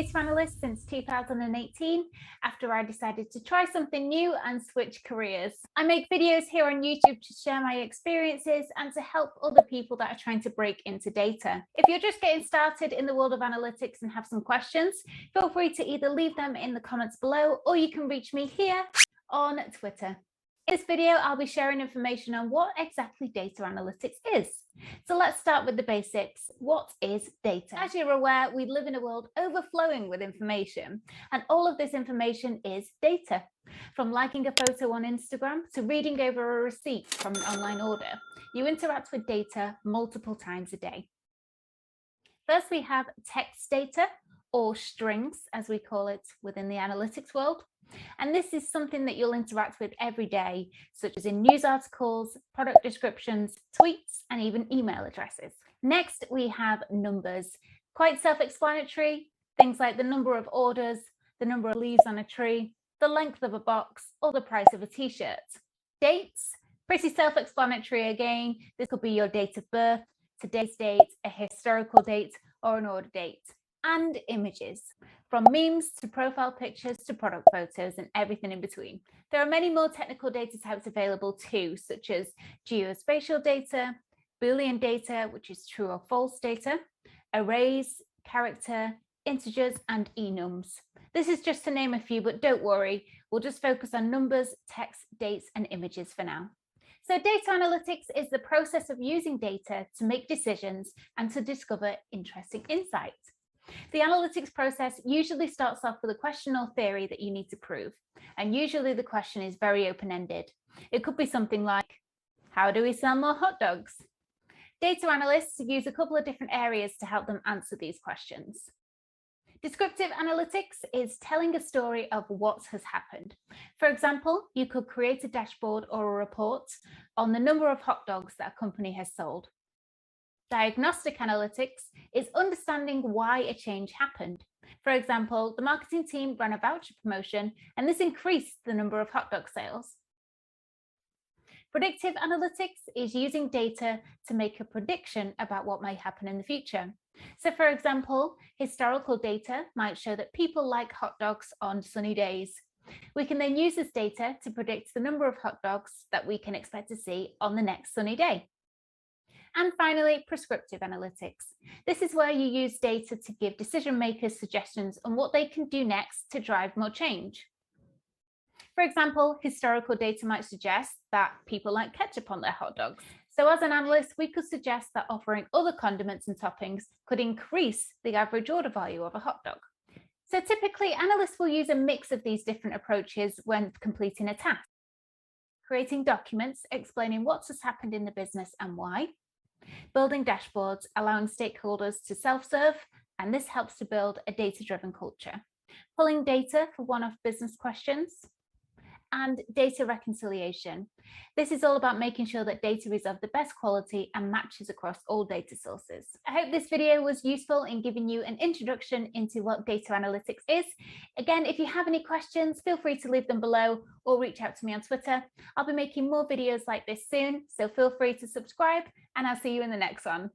data analyst since 2018 after I decided to try something new and switch careers. I make videos here on YouTube to share my experiences and to help other people that are trying to break into data. If you're just getting started in the world of analytics and have some questions, feel free to either leave them in the comments below or you can reach me here on Twitter. In this video, I'll be sharing information on what exactly data analytics is. So let's start with the basics. What is data? As you're aware, we live in a world overflowing with information, and all of this information is data. From liking a photo on Instagram to reading over a receipt from an online order, you interact with data multiple times a day. First, we have text data, or strings, as we call it within the analytics world. And this is something that you'll interact with every day, such as in news articles, product descriptions, tweets, and even email addresses. Next, we have numbers. Quite self-explanatory, things like the number of orders, the number of leaves on a tree, the length of a box, or the price of a t-shirt. Dates, pretty self-explanatory again. This could be your date of birth, today's date, a historical date, or an order date. And images, from memes to profile pictures to product photos and everything in between. There are many more technical data types available too, such as geospatial data, Boolean data, which is true or false data, arrays, character, integers, and enums. This is just to name a few, but don't worry, we'll just focus on numbers, text, dates, and images for now. So data analytics is the process of using data to make decisions and to discover interesting insights. The analytics process usually starts off with a question or theory that you need to prove, and usually the question is very open-ended. It could be something like, how do we sell more hot dogs? Data analysts use a couple of different areas to help them answer these questions. Descriptive analytics is telling a story of what has happened. For example, you could create a dashboard or a report on the number of hot dogs that a company has sold. Diagnostic Analytics is understanding why a change happened. For example, the marketing team ran a voucher promotion and this increased the number of hot dog sales. Predictive Analytics is using data to make a prediction about what may happen in the future. So for example, historical data might show that people like hot dogs on sunny days. We can then use this data to predict the number of hot dogs that we can expect to see on the next sunny day. And finally, Prescriptive Analytics. This is where you use data to give decision makers suggestions on what they can do next to drive more change. For example, historical data might suggest that people like ketchup on their hot dogs. So as an analyst, we could suggest that offering other condiments and toppings could increase the average order value of a hot dog. So typically, analysts will use a mix of these different approaches when completing a task. Creating documents explaining what has happened in the business and why. Building dashboards, allowing stakeholders to self-serve, and this helps to build a data-driven culture. Pulling data for one-off business questions, and data reconciliation. This is all about making sure that data is of the best quality and matches across all data sources. I hope this video was useful in giving you an introduction into what data analytics is. Again, if you have any questions, feel free to leave them below or reach out to me on Twitter. I'll be making more videos like this soon, so feel free to subscribe and I'll see you in the next one.